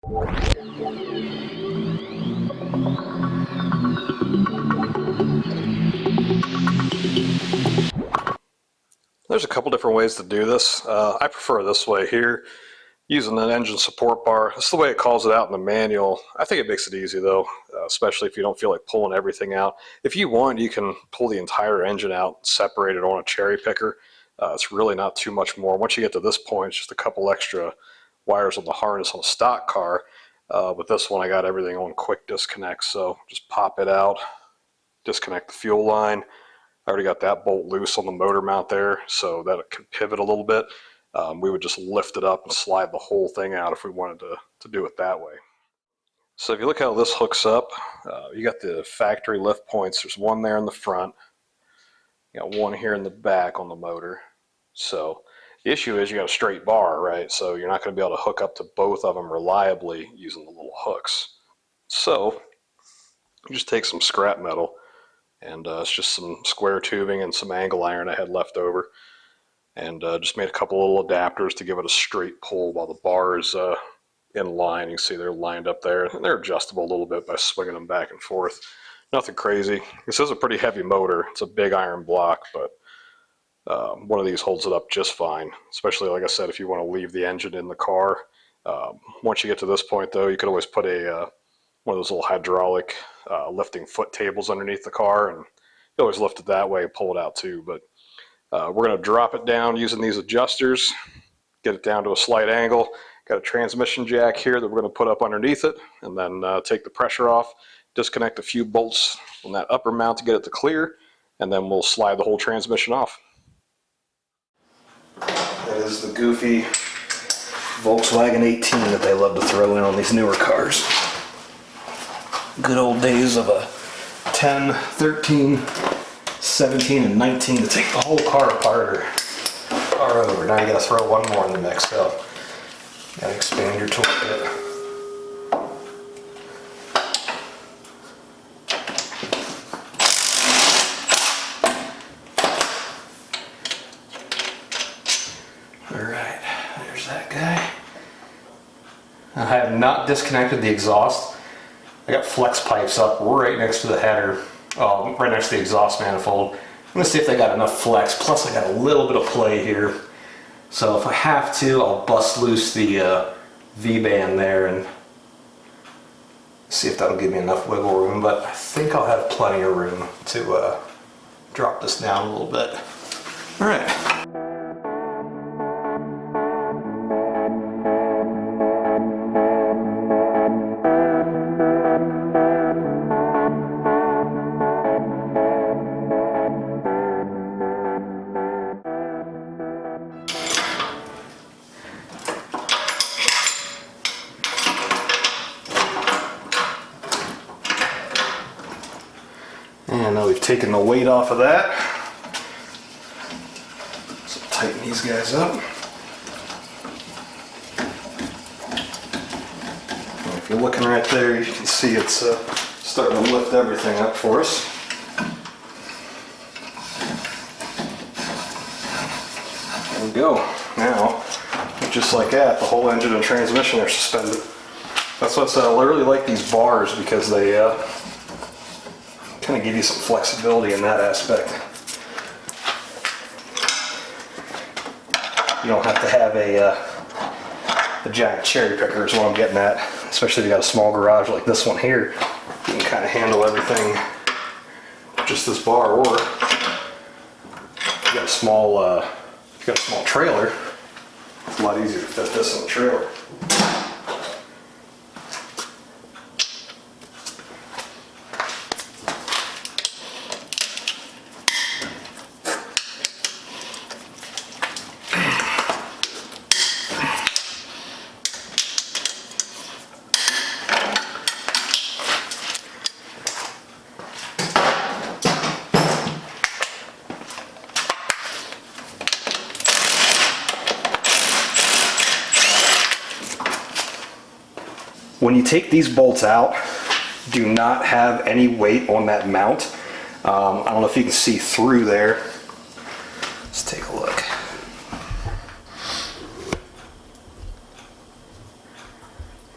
There's a couple different ways to do this. I prefer this way here, using an engine support bar. That's the way it calls it out in the manual. I think it makes it easy though, especially if you don't feel like pulling everything out. If you want, you can pull the entire engine out, separate it on a cherry picker. It's really not too much more. Once you get to this point, it's just a couple extra wires on the harness on a stock car. With this one, I got everything on quick disconnect, so just pop it out, disconnect the fuel line. I already got that bolt loose on the motor mount there, so that it can pivot a little bit. We would just lift it up and slide the whole thing out if we wanted to do it that way. So if you look how this hooks up, you got the factory lift points. There's one there in the front. You got one here in the back on the motor. So the issue is you got a straight bar, right? So you're not going to be able to hook up to both of them reliably using the little hooks. So you just take some scrap metal, and it's just some square tubing and some angle iron I had left over, and just made a couple little adapters to give it a straight pull while the bar is in line. You can see they're lined up there, and they're adjustable a little bit by swinging them back and forth. Nothing crazy. This is a pretty heavy motor. It's a big iron block, but one of these holds it up just fine, especially, like I said, if you want to leave the engine in the car. Once you get to this point, though, you could always put one of those little hydraulic lifting foot tables underneath the car, and you always lift it that way and pull it out too. But we're going to drop it down using these adjusters, get it down to a slight angle. Got a transmission jack here that we're going to put up underneath it, and then take the pressure off, disconnect a few bolts on that upper mount to get it to clear, and then we'll slide the whole transmission off. That is the goofy Volkswagen 18 that they love to throw in on these newer cars. Good old days of a 10, 13, 17, and 19 to take the whole car apart or car over. Now you gotta throw one more in the mix, so gotta expand your toolkit. Alright, there's that guy. I have not disconnected the exhaust. I got flex pipes up right next to the header, right next to the exhaust manifold. I'm going to see if they got enough flex, plus I got a little bit of play here. So if I have to, I'll bust loose the V-band there and see if that'll give me enough wiggle room, but I think I'll have plenty of room to drop this down a little bit. Alright. And now we've taken the weight off of that. So tighten these guys up. And if you're looking right there, you can see it's starting to lift everything up for us. There we go. Now, just like that, the whole engine and transmission are suspended. That's what's I really like these bars, because they kind of give you some flexibility in that aspect. You don't have to have a giant cherry picker is what I'm getting at, especially if you got a small garage like this one here. You can kind of handle everything just this bar, or if you got a small trailer, it's a lot easier to fit this in the trailer. When you take these bolts out, do not have any weight on that mount. I don't know if you can see through there. Let's take a look.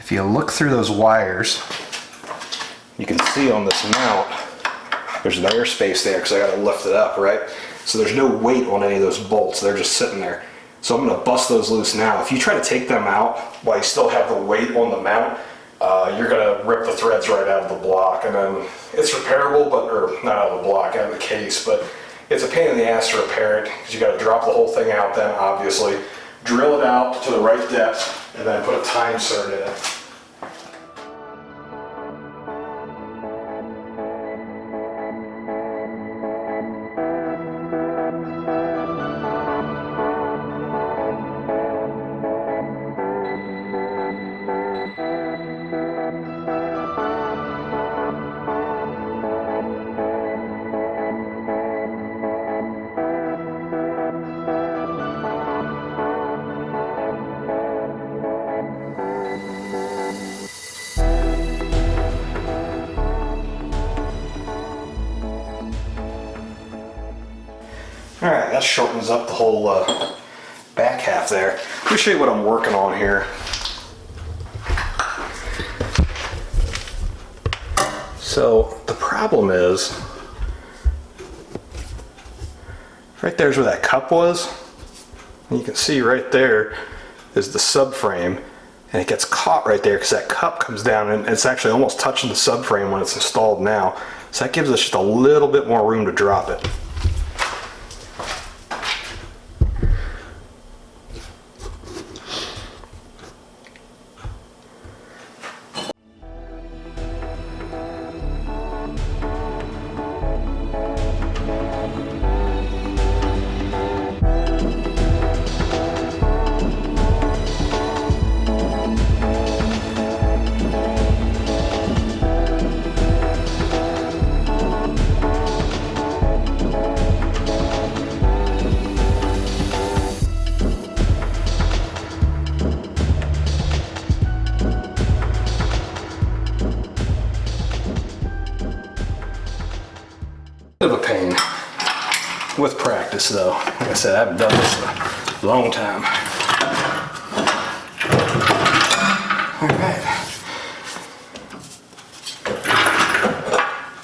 If if you look through those wires, you can see on this mount, there's an airspace there because I got to lift it up, right? So there's no weight on any of those bolts. They're just sitting there. So I'm going to bust those loose now. If you try to take them out while you still have the weight on the mount, you're going to rip the threads right out of the block. And then it's repairable, or not out of the block, out of the case, but it's a pain in the ass to repair it because you got to drop the whole thing out then, obviously, drill it out to the right depth, and then put a time cert in it. Alright, that shortens up the whole back half there. Let me show you what I'm working on here. So the problem is, right there's where that cup was. And you can see right there is the subframe, and it gets caught right there because that cup comes down and it's actually almost touching the subframe when it's installed now. So that gives us just a little bit more room to drop it. Bit of a pain with practice though. Like I said, I haven't done this in a long time. Alright.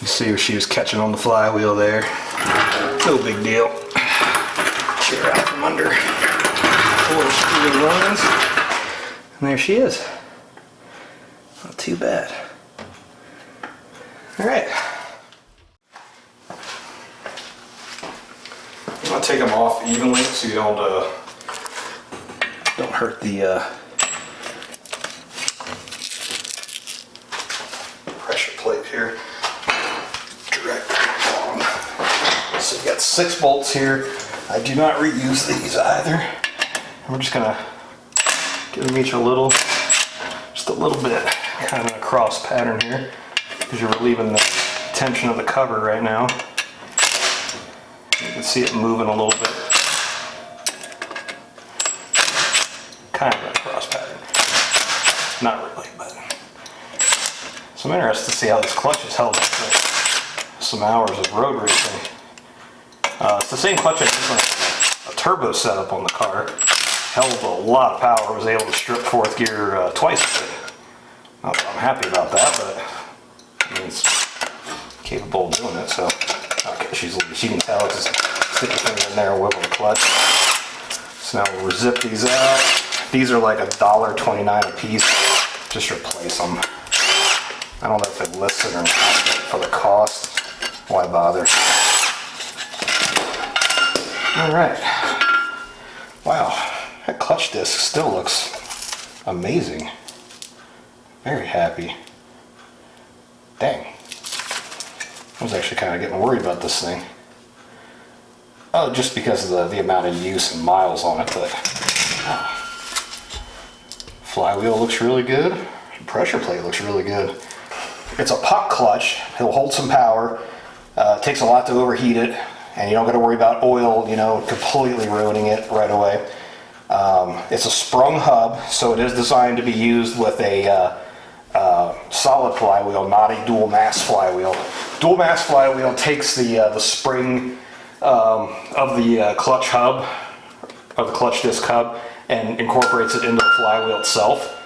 You see where she was catching on the flywheel there. No big deal. Get her out from under. Pull her screw runs. And there she is. Not too bad. Alright. I'll take them off evenly so you don't hurt the pressure plate here. Direct on. So you got 6 bolts here. I do not reuse these either. And we're just gonna give them each a little, just a little bit, kind of a cross pattern here, because you're relieving the tension of the cover right now. You can see it moving a little bit. Kind of a cross pattern. Not really, but. So I'm interested to see how this clutch has held up for some hours of road racing. It's the same clutch I used on a turbo setup on the car. Held a lot of power. Was able to strip 4th gear twice with it. Not that I'm happy about that, but I mean, it's capable of doing it, so. Okay, she can tell it's just stick your finger in there and wiggle the clutch. So now we'll zip these out. These are like $1.29 a piece. Just replace them. I don't know if it lists it or not, but for the cost, why bother? Alright. Wow, that clutch disc still looks amazing. Very happy. Dang. I was actually kind of getting worried about this thing. Oh, just because of the amount of use and miles on it, but flywheel looks really good. Pressure plate looks really good. It's a puck clutch. It'll hold some power. It takes a lot to overheat it, and you don't got to worry about oil, completely ruining it right away. It's a sprung hub, so it is designed to be used with a solid flywheel, not a dual mass flywheel. Dual mass flywheel takes the spring of the clutch hub, of the clutch disc hub, and incorporates it into the flywheel itself.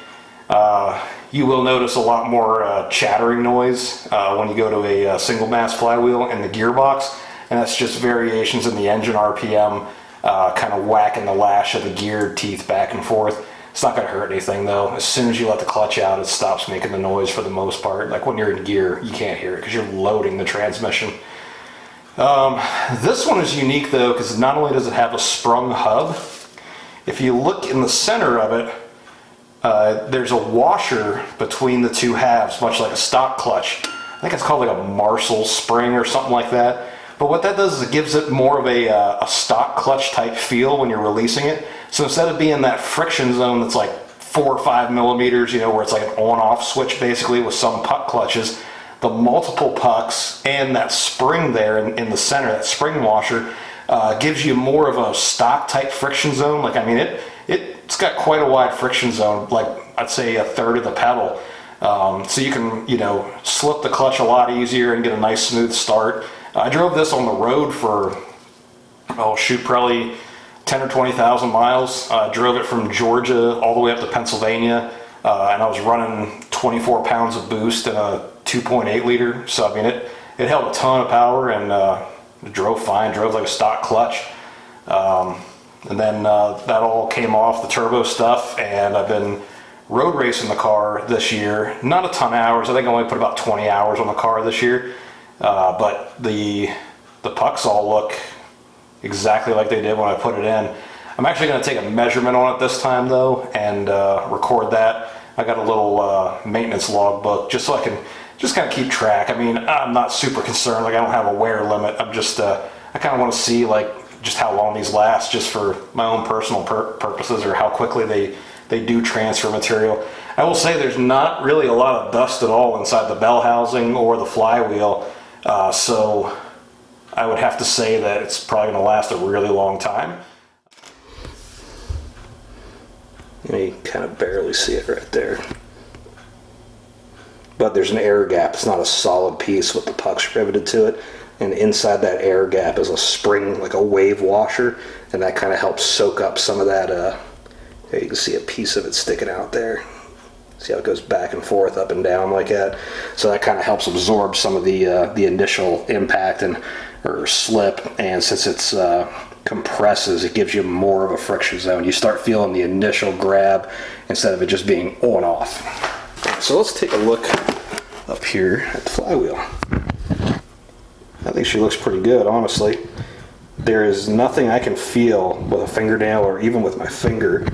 you will notice a lot more chattering noise when you go to a single mass flywheel in the gearbox, and that's just variations in the engine RPM, kind of whacking the lash of the gear teeth back and forth. It's not going to hurt anything though. As soon as you let the clutch out, it stops making the noise for the most part. Like when you're in gear, you can't hear it because you're loading the transmission. This one is unique though, because not only does it have a sprung hub, if you look in the center of it, there's a washer between the two halves, much like a stock clutch. I think it's called like a Marshall spring or something like that. But what that does is it gives it more of a stock clutch type feel when you're releasing it. So instead of being that friction zone that's like 4 or 5 millimeters, you know, where it's like an on-off switch basically with some puck clutches, the multiple pucks and that spring there in the center, that spring washer, gives you more of a stock type friction zone. Like, I mean, it's got quite a wide friction zone, like I'd say a third of the pedal. So you can, you know, slip the clutch a lot easier and get a nice smooth start. I drove this on the road for, oh shoot, probably 10 or 20,000 miles. I drove it from Georgia all the way up to Pennsylvania, and I was running 24 pounds of boost in a 2.8 liter. So I mean, it held a ton of power, and it drove fine, drove like a stock clutch. And then that all came off the turbo stuff, and I've been road racing the car this year. Not a ton of hours. I think I only put about 20 hours on the car this year. But the pucks all look exactly like they did when I put it in. I'm actually going to take a measurement on it this time though, and record that. I got a little maintenance logbook just so I can just kind of keep track. I mean, I'm not super concerned. Like, I don't have a wear limit. I'm just I kind of want to see like just how long these last, just for my own personal purposes, or how quickly they do transfer material. I will say there's not really a lot of dust at all inside the bell housing or the flywheel. So I would have to say that it's probably going to last a really long time. You can kind of barely see it right there. But there's an air gap. It's not a solid piece with the pucks riveted to it. And inside that air gap is a spring, like a wave washer. And that kind of helps soak up some of that. You can see a piece of it sticking out there. See how it goes back and forth, up and down like that. So that kind of helps absorb some of the initial impact or slip. And since it's compresses, it gives you more of a friction zone. You start feeling the initial grab instead of it just being on off. So let's take a look up here at the flywheel. I think she looks pretty good, honestly. There is nothing I can feel with a fingernail or even with my finger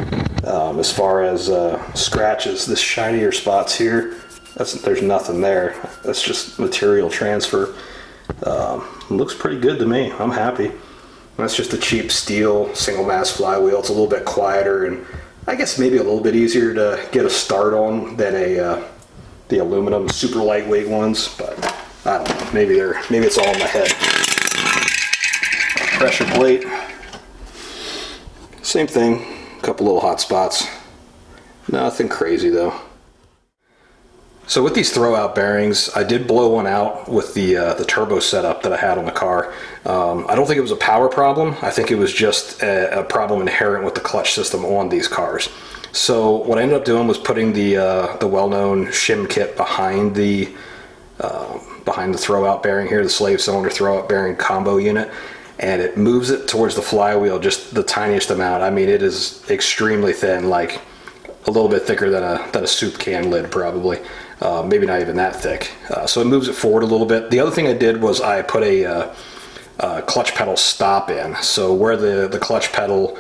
as far as scratches. This shinier spots here, there's nothing there. That's just material transfer. Looks pretty good to me. I'm happy. That's just a cheap steel single mass flywheel. It's a little bit quieter and I guess maybe a little bit easier to get a start on than the aluminum super lightweight ones, but I don't know. Maybe it's all in my head. Pressure plate, same thing. A couple little hot spots. Nothing crazy though. So with these throwout bearings, I did blow one out with the turbo setup that I had on the car. I don't think it was a power problem. I think it was just a problem inherent with the clutch system on these cars. So what I ended up doing was putting the well-known shim kit behind the throwout bearing here, the slave cylinder throwout bearing combo unit, and it moves it towards the flywheel just the tiniest amount. I mean, it is extremely thin, like a little bit thicker than a soup can lid probably. Maybe not even that thick. So it moves it forward a little bit. The other thing I did was I put a clutch pedal stop in. So where the clutch pedal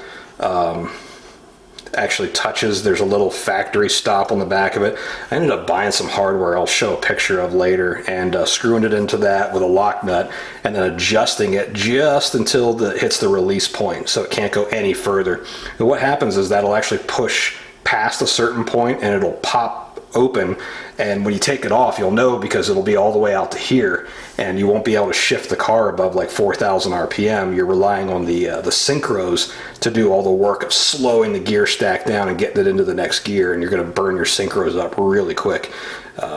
actually touches, there's a little factory stop on the back of it. I ended up buying some hardware I'll show a picture of later, and screwing it into that with a lock nut and then adjusting it just until it hits the release point so it can't go any further. And what happens is that'll actually push past a certain point and it'll pop open, and when you take it off you'll know because it'll be all the way out to here and you won't be able to shift the car above like 4,000 RPM. You're relying on the synchros to do all the work of slowing the gear stack down and getting it into the next gear, and you're going to burn your synchros up really quick.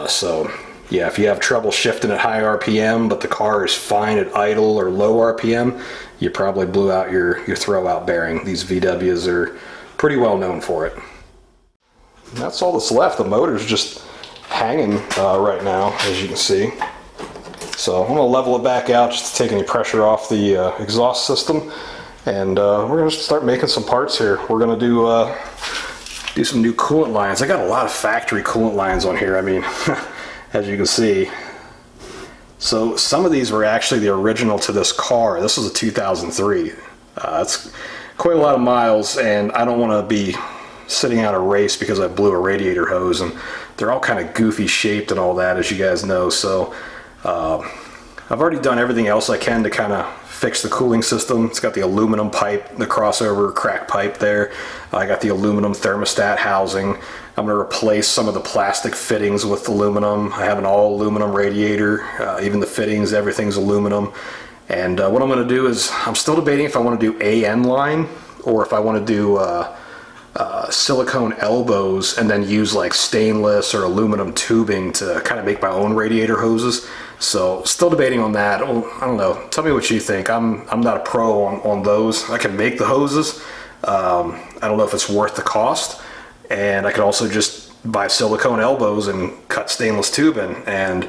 So yeah, if you have trouble shifting at high RPM but the car is fine at idle or low RPM, you probably blew out your throwout bearing. These VWs are pretty well known for it. And that's all that's left. The motor's just hanging right now, as you can see. So I'm going to level it back out just to take any pressure off the exhaust system. And we're going to start making some parts here. We're going to do some new coolant lines. I got a lot of factory coolant lines on here. I mean, as you can see. So some of these were actually the original to this car. This was a 2003. It's quite a lot of miles, and I don't want to be sitting out a race because I blew a radiator hose, and they're all kind of goofy shaped and all that, as you guys know. So I've already done everything else I can to kind of fix the cooling system. It's got the aluminum pipe, the crossover crack pipe there. I got the aluminum thermostat housing. I'm going to replace some of the plastic fittings with aluminum. I have an all aluminum radiator, even the fittings, everything's aluminum. And what I'm going to do is, I'm still debating if I want to do AN line or if I want to do silicone elbows and then use like stainless or aluminum tubing to kind of make my own radiator hoses. So still debating on that. Oh, I don't know. Tell me what you think. I'm not a pro on those. I can make the hoses. I don't know if it's worth the cost. And I could also just buy silicone elbows and cut stainless tubing. And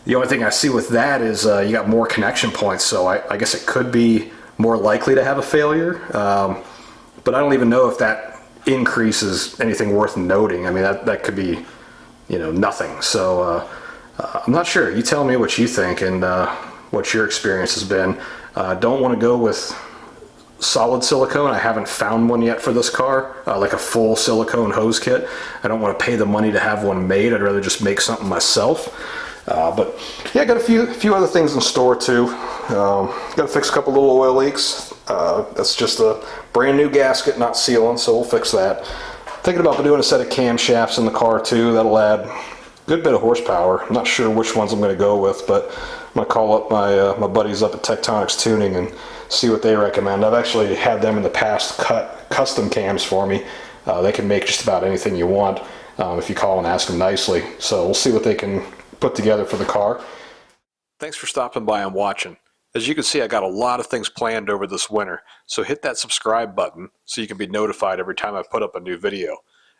the only thing I see with that is you got more connection points. So I guess it could be more likely to have a failure. But I don't even know if that increases anything worth noting. I mean, that could be, you know, nothing. So I'm not sure. You tell me what you think and what your experience has been. Don't want to go with solid silicone. I haven't found one yet for this car, like a full silicone hose kit. I don't want to pay the money to have one made. I'd rather just make something myself. But yeah, I got a few other things in store too. Got to fix a couple little oil leaks. That's just a brand new gasket, not sealing, so we'll fix that. Thinking about doing a set of camshafts in the car too. That'll add a good bit of horsepower. I'm not sure which ones I'm going to go with, but I'm going to call up my buddies up at Tectonics Tuning and see what they recommend. I've actually had them in the past cut custom cams for me. They can make just about anything you want if you call and ask them nicely. So we'll see what they can put together for the car. Thanks for stopping by and watching. As you can see, I got a lot of things planned over this winter, so hit that subscribe button so you can be notified every time I put up a new video.